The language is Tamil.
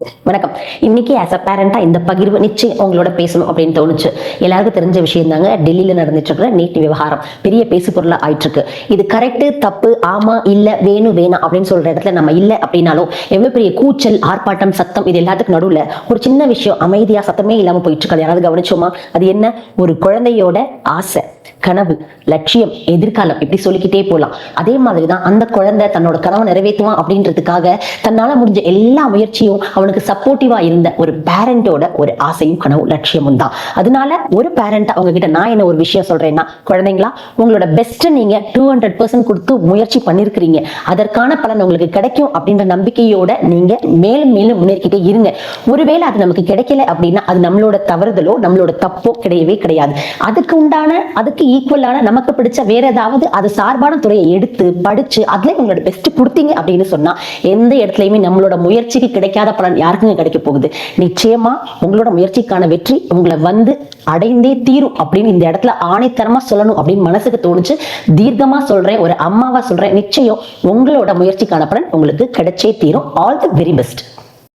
வணக்கம். இன்னைக்கு ஆஸ் அ பேரண்டா இந்த பகிர்வு நிச்சயம் உங்களோட பேசணும் அப்படின்னு தோணுச்சு. எல்லாருக்கும் தெரிஞ்ச விஷயம் தாங்க, டெல்லியில நடந்துட்டு இருக்கிற நீட் விவகாரம் பெரிய பேசு பொருளா ஆயிட்டு இருக்கு. இது கரெக்ட் தப்பு, ஆமா இல்ல, வேணும் வேணாம் அப்படின்னு சொல்ற இடத்துல நம்ம இல்ல அப்படின்னாலும் எவ்வளவு பெரிய கூச்சல், ஆர்ப்பாட்டம், சத்தம், இது எல்லாத்துக்கும் நடுவுல ஒரு சின்ன விஷயம் அமைதியா சத்தமே இல்லாம போயிட்டு இருக்காது. யாராவது கவனிச்சோமா? அது என்ன? ஒரு குழந்தையோட ஆசை, கனவு, லட்சியம், எதிர்காலம், இப்படி சொல்லிக்கிட்டே போலாம். அதே மாதிரிதான் அந்த குழந்தை தன்னோட கனவை நிறைவேற்றுவான் அப்படின்றதுக்காக தன்னால முடிஞ்ச எல்லா முயற்சியும் அவனுக்கு சப்போர்ட்டிவா இருந்த ஒரு பேரண்டோட ஒரு ஆசையும் கனவு லட்சியமும் தான். அதனால ஒரு பேரண்ட் அவங்க கிட்ட நான் என்ன ஒரு விஷயம் சொல்றேன்னா, குழந்தைங்களா, உங்களோட பெஸ்ட் நீங்க 200% கொடுத்து முயற்சி பண்ணிருக்கிறீங்க. அதற்கான பலன் உங்களுக்கு கிடைக்கும் அப்படின்ற நம்பிக்கையோட நீங்க மேலும் மேலும் முன்னேறிக்கிட்டே இருங்க. ஒருவேளை அது நமக்கு கிடைக்கல அப்படின்னா அது நம்மளோட தவறுதலோ நம்மளோட தப்போ கிடையவே கிடையாது. அதுக்கு ஈக்குவலான நமக்கு பிடிச்ச வேற ஏதாவது அது சார்பான துறையை எடுத்து படிச்சு அதுல உங்களோட பெஸ்ட் கொடுத்தீங்க அப்படின்னு சொன்னா எந்த இடத்துலயுமே நம்மளோட முயற்சிக்கு கிடைக்காத பலன் யாருக்குங்க கிடைக்க போகுது? நிச்சயமா உங்களோட முயற்சிக்கான வெற்றி உங்களை வந்து அடைந்தே தீரும் அப்படின்னு இந்த இடத்துல ஆணைத்தரமா சொல்லணும் அப்படின்னு மனசுக்கு தோணுச்சு. தீர்க்கமா சொல்றேன், ஒரு அம்மாவா சொல்றேன், நிச்சயம் உங்களோட முயற்சிக்கான பலன் உங்களுக்கு கிடைச்சே தீரும். All the very best.